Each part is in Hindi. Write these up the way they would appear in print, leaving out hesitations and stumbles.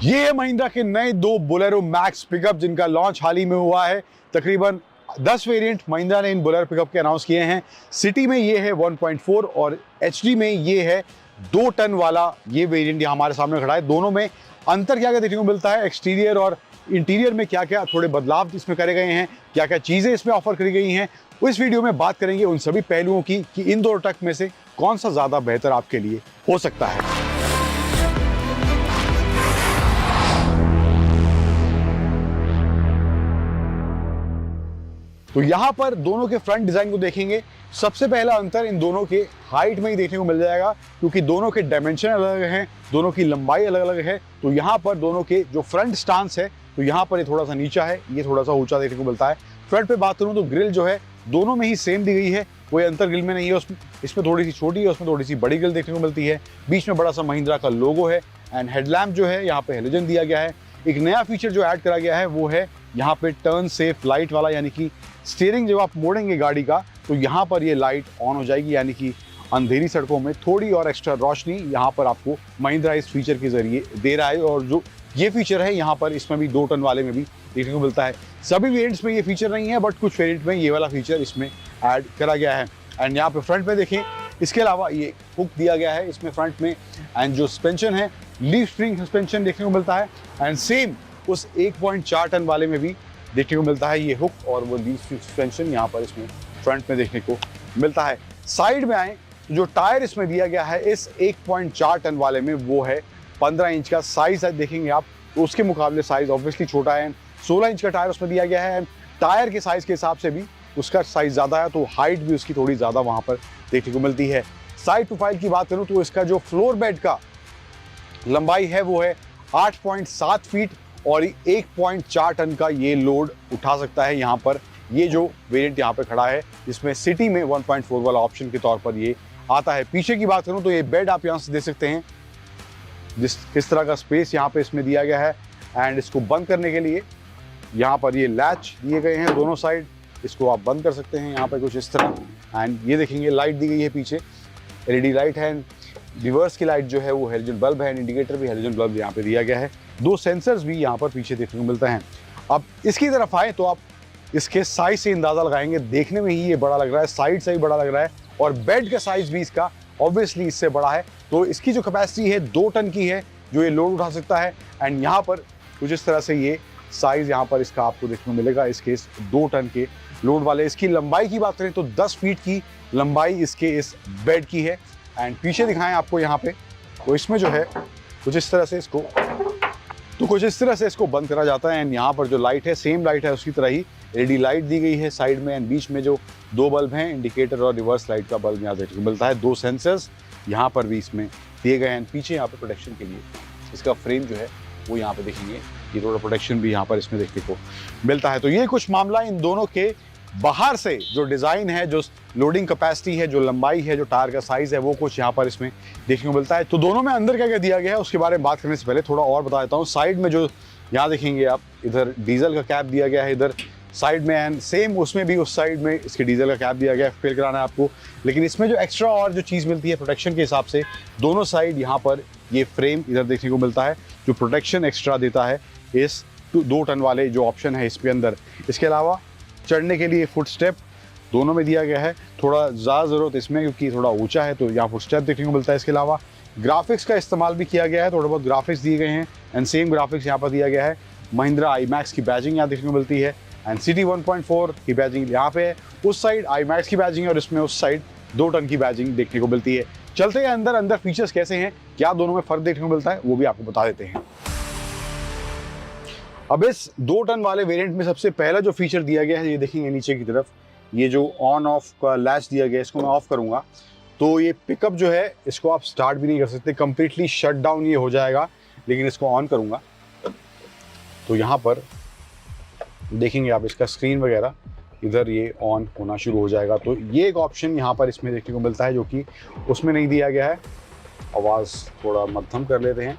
ये है महिंद्रा के नए दो बोलेरो मैक्स पिकअप जिनका लॉन्च हाल ही में हुआ है। तकरीबन 10 वेरिएंट महिंद्रा ने इन बोलेरो पिकअप के अनाउंस किए हैं। सिटी में ये है 1.4 और एचडी में ये है 2 टन वाला ये वेरिएंट यहाँ हमारे सामने खड़ा है। दोनों में अंतर क्या क्या देखने को मिलता है, एक्सटीरियर और इंटीरियर में क्या क्या थोड़े बदलाव इसमें करे गए हैं, क्या क्या चीज़ें इसमें ऑफर करी गई हैं, इस वीडियो में बात करेंगे उन सभी पहलुओं की कि इन दो ट्रक में से कौन सा ज़्यादा बेहतर आपके लिए हो सकता है। तो यहां पर दोनों के फ्रंट डिजाइन को देखेंगे। सबसे पहला अंतर इन दोनों के हाइट में ही देखने को मिल जाएगा, क्योंकि दोनों के डायमेंशन अलग अलग हैं, दोनों की लंबाई अलग अलग है। तो यहाँ पर दोनों के जो फ्रंट स्टांस है, तो यहाँ पर ये थोड़ा सा नीचा है, ये थोड़ा सा ऊंचा देखने को मिलता है। फ्रंट पे बात करूँ तो ग्रिल जो है दोनों में ही सेम दी गई है, कोई अंतर ग्रिल में नहीं है। इसमें थोड़ी सी छोटी है, उसमें थोड़ी सी बड़ी ग्रिल देखने को मिलती है। बीच में बड़ा सा महिंद्रा का लोगो है एंड हेडलैम्प जो है यहाँ पे हेलोजन दिया गया है। एक नया फीचर जो ऐड करा गया है वो है यहाँ पे टर्न सेफ लाइट वाला, यानी कि स्टीयरिंग जब आप मोड़ेंगे गाड़ी का तो यहाँ पर ये लाइट ऑन हो जाएगी, यानी कि अंधेरी सड़कों में थोड़ी और एक्स्ट्रा रोशनी यहाँ पर आपको महिंद्रा इस फीचर के जरिए दे रहा है। और जो ये फीचर है यहाँ पर इसमें भी 2 टन वाले में भी देखने को मिलता है। सभी वेरिएंट्स में ये फीचर नहीं है, बट कुछ वेरिएंट में ये वाला फीचर इसमें ऐड करा गया है। एंड यहाँ पे फ्रंट में देखें, इसके अलावा ये हुक दिया गया है इसमें फ्रंट में। एंड जो सस्पेंशन है लीफ स्प्रिंग सस्पेंशन देखने को मिलता है। एंड सेम उस 1.4 टन वाले में भी देखने को मिलता है ये हुक और वो लीफ सस्पेंशन यहाँ पर इसमें फ्रंट में देखने को मिलता है। साइड में आए तो जो टायर इसमें दिया गया है इस 1.4 टन वाले में वो है 15 इंच का साइज है। देखेंगे आप तो उसके मुकाबले साइज ऑब्वियसली छोटा है। 16 इंच का टायर उसमें दिया गया है। टायर के साइज के हिसाब से भी उसका साइज ज़्यादा है, तो हाइट भी उसकी थोड़ी ज़्यादा वहाँ पर देखने को मिलती है। साइड प्रोफाइल की बात करूँ तो इसका जो फ्लोर बेड का लंबाई है वो है 8.7 फीट और 1.4 टन का ये लोड उठा सकता है। यहाँ पर ये जो वेरिएंट यहाँ पे खड़ा है इसमें सिटी में 1.4 वाला ऑप्शन के तौर पर ये आता है। पीछे की बात करूँ तो ये बेड आप यहाँ से देख सकते हैं, इस तरह का स्पेस यहाँ पे इसमें दिया गया है। एंड इसको बंद करने के लिए यहाँ पर ये लैच दिए गए हैं दोनों साइड, इसको आप बंद कर सकते हैं यहाँ पे कुछ इस तरह। एंड ये देखेंगे लाइट दी गई है पीछे, एलईडी लाइट है। रिवर्स की लाइट जो है वो हेलोजन बल्ब है, इंडिकेटर भी हेलोजन बल्ब यहाँ पे दिया गया है। 2 सेंसर्स भी यहाँ पर पीछे देखने को मिलता है। अब इसकी तरफ आए तो आप इसके साइज से अंदाजा लगाएंगे, देखने में ही ये बड़ा लग रहा है, साइड से ही बड़ा लग रहा है और बेड का साइज भी इसका ऑब्वियसली इससे बड़ा है। तो इसकी जो कैपेसिटी है 2 टन की है जो ये लोड उठा सकता है। एंड यहाँ पर कुछ इस तरह से ये साइज यहाँ पर इसका आपको देखने को मिलेगा इसके 2 टन के लोड वाले। इसकी लंबाई की बात करें तो 10 फीट की लंबाई इसके इस बेड की है। एंड पीछे दिखाएं आपको यहाँ पे तो इसमें जो है कुछ इस तरह से इसको बंद करा जाता है। एंड यहाँ पर जो लाइट है सेम लाइट है उसकी तरह ही एलईडी लाइट दी गई है साइड में। एंड बीच में जो 2 बल्ब हैं, इंडिकेटर और रिवर्स लाइट का बल्ब यहाँ देखने को मिलता है। 2 सेंसर्स यहाँ पर भी इसमें दिए गए हैं। पीछे यहाँ पे प्रोटेक्शन के लिए इसका फ्रेम जो है वो यहाँ पे देखेंगे, ये थोड़ा प्रोटेक्शन भी यहाँ पर इसमें देखने को मिलता है। तो ये कुछ मामला इन दोनों के बाहर से जो डिज़ाइन है, जो लोडिंग कैपेसिटी है, जो लंबाई है, जो टायर का साइज है, वो कुछ यहाँ पर इसमें देखने को मिलता है। तो दोनों में अंदर क्या क्या दिया गया है उसके बारे में बात करने से पहले थोड़ा और बता देता हूँ। साइड में जो यहाँ देखेंगे आप, इधर डीजल का कैप दिया गया है इधर साइड में। एंड सेम उसमें भी उस साइड में इसके डीजल का कैप दिया गया है, फिल कराना है आपको। लेकिन इसमें जो एक्स्ट्रा और जो चीज़ मिलती है प्रोटेक्शन के हिसाब से, दोनों साइड यहाँ पर ये फ्रेम इधर देखने को मिलता है जो प्रोटेक्शन एक्स्ट्रा देता है इस 2 टन वाले जो ऑप्शन है इसके अंदर। इसके अलावा चढ़ने के लिए फुट स्टेप दोनों में दिया गया है। थोड़ा ज़्यादा ज़रूरत इसमें क्योंकि थोड़ा ऊंचा है तो यहाँ फुट स्टेप देखने को मिलता है। इसके अलावा ग्राफिक्स का इस्तेमाल भी किया गया है, थोड़े बहुत ग्राफिक्स दिए गए हैं। एंड सेम ग्राफिक्स यहाँ पर दिया गया है। महिंद्रा आईमैक्स की बैजिंग यहाँ देखने को मिलती है। एंड सिटी 1.4 की बैजिंग यहाँ पे है, उस साइड आईमैक्स की बैजिंग है और इसमें उस साइड 2 टन की बैजिंग देखने को मिलती है। चलते हैं अंदर फीचर्स कैसे हैं, क्या दोनों में फ़र्क देखने को मिलता है वो भी आपको बता देते हैं। अब इस 2 टन वाले वेरिएंट में सबसे पहला जो फीचर दिया गया है, ये देखेंगे नीचे की तरफ, ये जो ऑन ऑफ का लैच दिया गया है, इसको मैं ऑफ करूंगा तो ये पिकअप जो है इसको आप स्टार्ट भी नहीं कर सकते, कंप्लीटली शट डाउन ये हो जाएगा। लेकिन इसको ऑन करूंगा तो यहाँ पर देखेंगे आप इसका स्क्रीन वगैरह इधर ये ऑन होना शुरू हो जाएगा। तो ये एक ऑप्शन यहाँ पर इसमें देखने को मिलता है जो कि उसमें नहीं दिया गया है। आवाज़ थोड़ा मध्यम कर लेते हैं।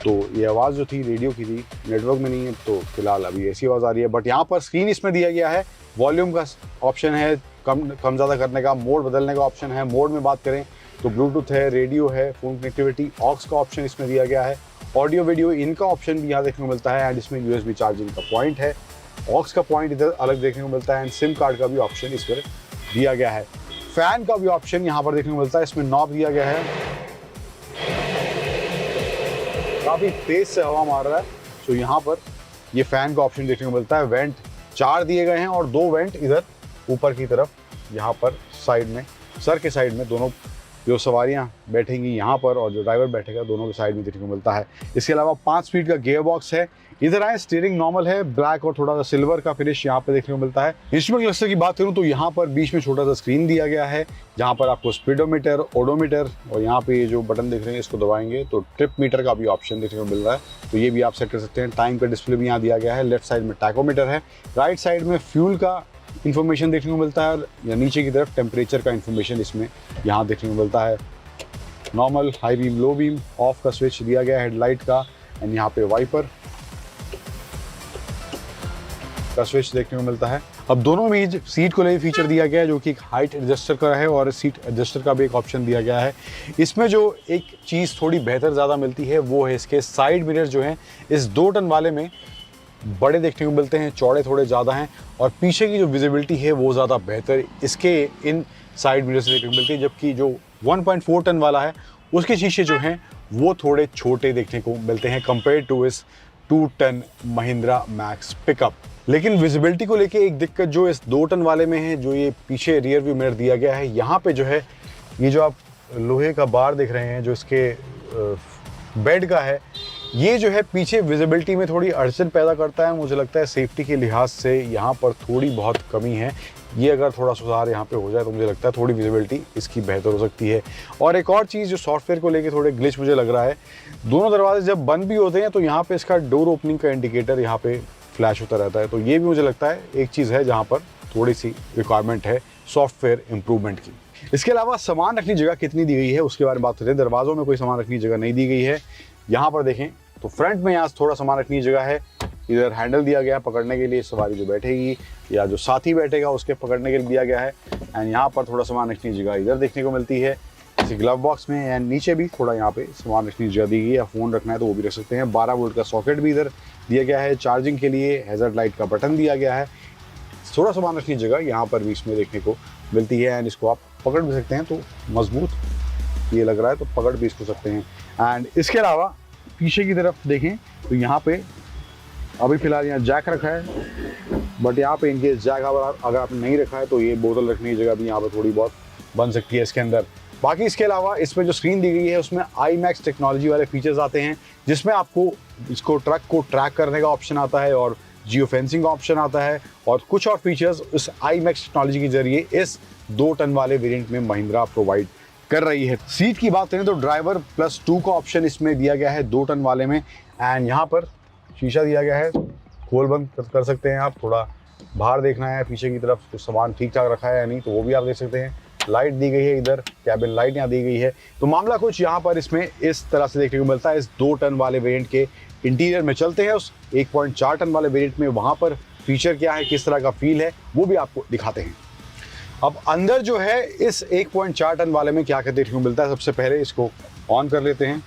तो ये आवाज़ जो थी रेडियो की थी, नेटवर्क में नहीं है तो फिलहाल अभी ऐसी आवाज़ आ रही है। बट यहाँ पर स्क्रीन इसमें दिया गया है, वॉल्यूम का ऑप्शन है, कम ज़्यादा करने का, मोड बदलने का ऑप्शन है। मोड में बात करें तो ब्लूटूथ है, रेडियो है, फ़ोन कनेक्टिविटी, ऑक्स का ऑप्शन इसमें दिया गया है। ऑडियो वीडियो इनका ऑप्शन भी यहाँ देखने को मिलता है एंड इसमें USB चार्जिंग का पॉइंट है, ऑक्स का पॉइंट इधर अलग देखने को मिलता है एंड सिम कार्ड का भी ऑप्शन इस पर दिया गया है। फैन का भी ऑप्शन यहाँ पर देखने को मिलता है, इसमें नॉब दिया गया है, काफी तेज से हवा मार रहा है तो यहाँ पर ये फैन का ऑप्शन देखने को मिलता है। वेंट 4 दिए गए हैं और 2 वेंट इधर ऊपर की तरफ यहाँ पर साइड में, सर के साइड में, दोनों जो सवारियां बैठेंगी यहाँ पर और जो ड्राइवर बैठेगा दोनों के साइड में देखने को मिलता है। इसके अलावा 5 स्पीड का गियर बॉक्स है। इधर आए स्टीयरिंग नॉर्मल है, ब्लैक और थोड़ा सा सिल्वर का फिनिश यहाँ पे देखने को मिलता है। इंस्ट्रूमेंट क्लस्टर की बात करूँ तो यहाँ पर बीच में छोटा सा स्क्रीन दिया गया है जहाँ पर आपको स्पीडोमीटर, ओडोमीटर और यहाँ पे ये जो बटन देख रहे हैं इसको दबाएंगे तो ट्रिप मीटर का भी ऑप्शन देखने को मिल रहा है, तो ये भी आप सेट कर सकते हैं। टाइम का डिस्प्ले भी यहाँ दिया गया है। लेफ्ट साइड में टैकोमीटर है, राइट साइड में फ्यूल का इन्फॉर्मेशन देखने को मिलता है या नीचे की तरफ टेम्परेचर का इन्फॉर्मेशन इसमें यहाँ देखने को मिलता है। Normal, high beam, low beam, of का स्विच दिया गया है हेडलाइट का एंड यहाँ पे वाइपर का स्विच देखने को मिलता है। अब दोनों में ही सीट को लेकर फीचर दिया गया है जो कि एक हाइट एडजस्टर का है और सीट एडजस्टर का भी एक ऑप्शन दिया गया है। इसमें जो एक चीज़ थोड़ी बेहतर ज़्यादा मिलती है वो है इसके साइड मिरर जो हैं इस 2 टन वाले में बड़े देखने को मिलते हैं, चौड़े थोड़े ज़्यादा हैं और पीछे की जो विजिबिलिटी है वो ज़्यादा बेहतर इसके इन साइड मिरर से देखने को मिलती है, जबकि जो 1.4 टन वाला है उसके शीशे जो हैं वो थोड़े छोटे देखने को मिलते हैं कंपेयर टू इस 2 टन महिंद्रा मैक्स पिकअप। लेकिन विजिबिलिटी को लेके एक दिक्कत जो इस 2 टन वाले में है, जो ये पीछे रियर व्यू मिरर दिया गया है, यहाँ पे जो है ये जो आप लोहे का बार देख रहे हैं जो इसके बेड का है, ये जो है पीछे विजिबिलिटी में थोड़ी अड़चन पैदा करता है। मुझे लगता है सेफ्टी के लिहाज से यहाँ पर थोड़ी बहुत कमी है। ये अगर थोड़ा सुधार यहाँ पे हो जाए तो मुझे लगता है थोड़ी विजिबिलिटी इसकी बेहतर हो सकती है। और एक और चीज़ जो सॉफ्टवेयर को लेके थोड़े ग्लिच मुझे लग रहा है, दोनों दरवाजे जब बंद भी होते हैं तो यहाँ पे इसका डोर ओपनिंग का इंडिकेटर यहाँ पे फ्लैश होता रहता है, तो ये भी मुझे लगता है एक चीज़ है जहाँ पर थोड़ी सी रिक्वायरमेंट है सॉफ्टवेयर इम्प्रूवमेंट की। इसके अलावा सामान रखने की जगह कितनी दी गई है उसके बारे में बात करते हैं। दरवाज़ों में कोई सामान रखने की जगह नहीं दी गई है। यहाँ पर देखें तो फ्रंट में यहाँ थोड़ा सामान रखने की जगह है। इधर हैंडल दिया गया है पकड़ने के लिए, सवारी जो बैठेगी या जो साथी बैठेगा उसके पकड़ने के लिए दिया गया है। एंड यहाँ पर थोड़ा सामान रखने की जगह इधर देखने को मिलती है जैसे ग्लव बॉक्स में, एंड नीचे भी थोड़ा यहाँ पे सामान रखने की जगह दी गई है। या फ़ोन रखना है तो वो भी रख सकते हैं। 12 वोल्ट का सॉकेट भी इधर दिया गया है। चार्जिंग के लिए हैज़र्ड लाइट का बटन दिया गया है। थोड़ा सामान रखने की जगह यहाँ पर बीच में देखने को मिलती है एंड इसको आप पकड़ भी सकते हैं, तो मजबूत ये लग रहा है तो पकड़ भी इसको सकते हैं। एंड इसके अलावा पीछे की तरफ देखें तो यहाँ पे अभी फ़िलहाल यहाँ जैक रखा है, बट यहाँ पे इनके जैक अगर आपने नहीं रखा है तो ये बोतल रखने की जगह भी यहाँ पर थोड़ी बहुत बन सकती है इसके अंदर। बाकी इसके अलावा इसमें जो स्क्रीन दी गई है उसमें IMAX टेक्नोलॉजी वाले फीचर्स आते हैं, जिसमें आपको इसको ट्रक को ट्रैक करने का ऑप्शन आता है और जियो फेंसिंग का ऑप्शन आता है और कुछ और फीचर्स इस IMAX टेक्नोलॉजी के जरिए इस 2 टन वाले वेरिएंट में महिंद्रा प्रोवाइड कर रही है। सीट की बात करें तो ड्राइवर +2 का ऑप्शन इसमें दिया गया है 2 टन वाले में। एंड यहाँ पर शीशा दिया गया है, खोल बंद कर सकते हैं आप। थोड़ा बाहर देखना है पीछे की तरफ कुछ सामान ठीक ठाक रखा है या नहीं तो वो भी आप देख सकते हैं। लाइट दी गई है, इधर कैबिन लाइट यहाँ दी गई है। तो मामला कुछ यहाँ पर इसमें इस तरह से देखने को मिलता है। इस 2 टन वाले वेरिएंट के इंटीरियर में चलते हैं, उस 1.4 टन वाले वेरिएंट में वहाँ पर फीचर क्या है, किस तरह का फील है, वो भी आपको दिखाते हैं। अब अंदर जो है इस 1.4 टन वाले में क्या क्या देखने को मिलता है, सबसे पहले इसको ऑन कर लेते हैं।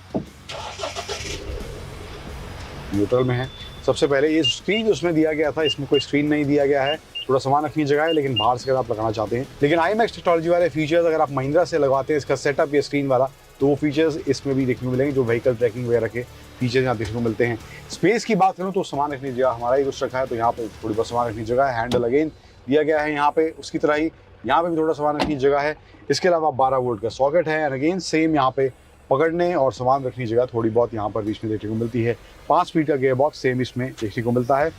न्यूट्रल में है। सबसे पहले ये स्क्रीन उसमें दिया गया था, इसमें कोई स्क्रीन नहीं दिया गया है। थोड़ा सामान रखने की जगह है लेकिन बाहर से अगर आप लगाना चाहते हैं। लेकिन IMAX टेक्नोलॉजी वाले फीचर्स अगर आप महिंद्रा से लगवाते हैं इसका सेटअप या स्क्रीन वाला, तो वो फीचर्स इसमें भी देखने को मिलेंगे। जो व्हीकल ट्रैकिंग वगैरह के फीचर्स यहाँ देखने को मिलते हैं। स्पेस की बात करूँ तो सामान रखने की जगह हमारा ही कुछ रखा है, तो यहाँ पे थोड़ी बहुत सामान रखने की जगह है। हैंडल अगेन दिया गया है यहाँ पे, उसकी तरह ही यहाँ पे भी थोड़ा सामान रखने की जगह है। इसके अलावा 12 वोल्ट का सॉकेट है एंड अगेन सेम यहाँ पे पकड़ने और सामान रखने की जगह थोड़ी बहुत यहाँ पर बीच में देखने को मिलती है। 5 स्पीड का गियर बॉक्स सेम इसमें देखने को मिलता है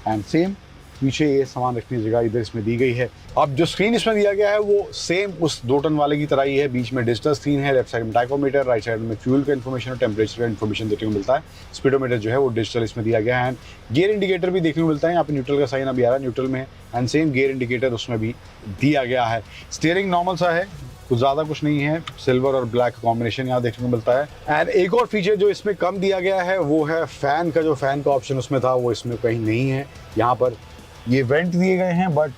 एंड सेम पीछे ये सामान रखने की जगह इधर इसमें दी गई है। अब जो स्क्रीन इसमें दिया गया है वो सेम उस 2 टन वाले की तरह ही है। बीच में डिजिटल स्क्रीन है, लेफ्ट साइड में टाइकोमीटर, राइट साइड में फ्यूल का इन्फॉर्मेशन और टेम्परेचर का इन्फॉर्मेशन देखने को मिलता है। स्पीडोमीटर जो है वो डिजिटल इसमें दिया गया है एंड गियर इंडिकेटर भी देखने को मिलता है। यहाँ पे न्यूट्रल का साइन अभी आ रहा है, न्यूट्रल में है एंड सेम गियर इंडिकेटर उसमें भी दिया गया है। स्टीयरिंग नॉर्मल सा है, कुछ ज़्यादा कुछ नहीं है। सिल्वर और ब्लैक कॉम्बिनेशन यहाँ देखने को मिलता है। एंड एक और फीचर जो इसमें कम दिया गया है वो है फैन का। जो फैन का ऑप्शन उसमें था वो इसमें कहीं नहीं है। यहाँ पर ये वेंट दिए गए हैं बट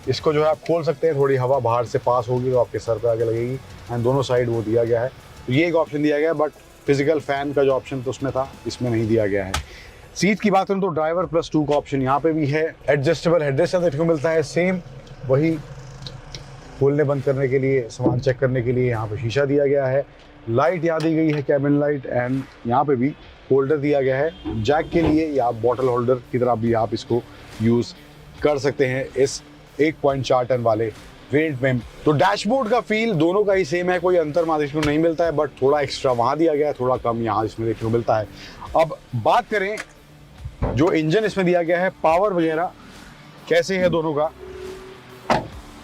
इसको जो है आप खोल सकते हैं, थोड़ी हवा बाहर से पास होगी तो आपके सर पे आगे लगेगी एंड दोनों साइड वो दिया गया है। तो ये एक ऑप्शन दिया गया है बट फिजिकल फैन का जो ऑप्शन तो उसमें था, इसमें नहीं दिया गया है। सीट की बात करूँ तो ड्राइवर +2 का ऑप्शन यहाँ पे भी है। एडजस्टेबल हेडरेस्ट देखने को मिलता है, सेम वही खोलने बंद करने के लिए, सामान चेक करने के लिए यहाँ पे शीशा दिया गया है। लाइट यहाँ दी गई है कैबिन लाइट, एंड यहाँ पे भी होल्डर दिया गया है जैक के लिए, या बॉटल होल्डर की तरह भी आप इसको यूज़ कर सकते हैं इस 1.4 टन वाले वेरिएंट में। तो डैशबोर्ड का फील दोनों का ही सेम है, कोई अंतर वहाँ देखने को नहीं मिलता है, बट थोड़ा एक्स्ट्रा वहाँ दिया गया है, थोड़ा कम यहाँ इसमें देखने को मिलता है। अब बात करें जो इंजन इसमें दिया गया है, पावर वगैरह कैसे है दोनों का।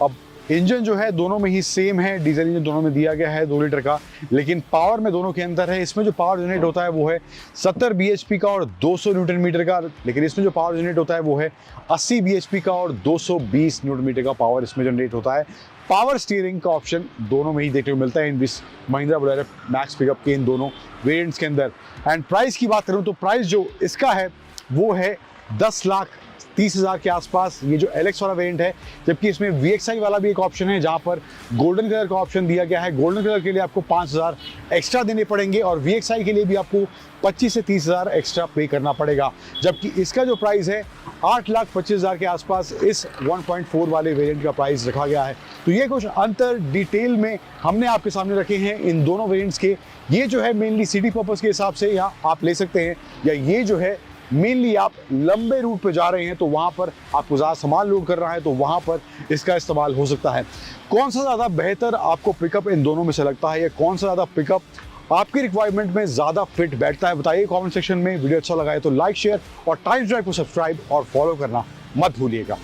अब इंजन जो है दोनों में ही सेम है, डीजल इंजन दोनों में दिया गया है 2 लीटर का, लेकिन पावर में दोनों के अंदर है। इसमें जो पावर जनरेट होता है वो है 70 bhp का और 200 न्यूटन मीटर का, लेकिन इसमें जो पावर जनरेट होता है वो है 80 bhp का और 220 न्यूटन मीटर का पावर इसमें जनरेट होता है। पावर स्टीयरिंग का ऑप्शन दोनों में ही देखने को मिलता है इन महिंद्रा बोलेरो मैक्स पिकअप के इन दोनों वेरिएंट्स के अंदर। एंड प्राइस की बात करूं तो प्राइस जो इसका है वो है 10,30,000 के आसपास, ये जो LX वाला वेरिएंट है। जबकि इसमें VXI वाला भी एक ऑप्शन है जहां पर गोल्डन कलर का ऑप्शन दिया गया है। गोल्डन कलर के लिए आपको 5,000 एक्स्ट्रा देने पड़ेंगे और VXI के लिए भी आपको 25 से 30,000 एक्स्ट्रा पे करना पड़ेगा। जबकि इसका जो प्राइस है 8,25,000 के आसपास इस 1.4 वाले वेरिएंट का प्राइस रखा गया है। तो ये कुछ अंतर डिटेल में हमने आपके सामने रखे हैं इन दोनों वेरिएंट्स के। ये जो है मेनली सिटी पर्पस के हिसाब से या आप ले सकते हैं, या ये जो है मेनली आप लंबे रूट पे जा रहे हैं तो वहां पर आपको ज़्यादा सामान लोड कर रहा है तो वहां पर इसका इस्तेमाल हो सकता है। कौन सा ज़्यादा बेहतर आपको पिकअप इन दोनों में से लगता है, या कौन सा ज़्यादा पिकअप आपकी रिक्वायरमेंट में ज़्यादा फिट बैठता है, बताइए कमेंट सेक्शन में। वीडियो अच्छा लगा है तो लाइक, शेयर और टाइम्स ड्राइव को सब्सक्राइब और फॉलो करना मत भूलिएगा।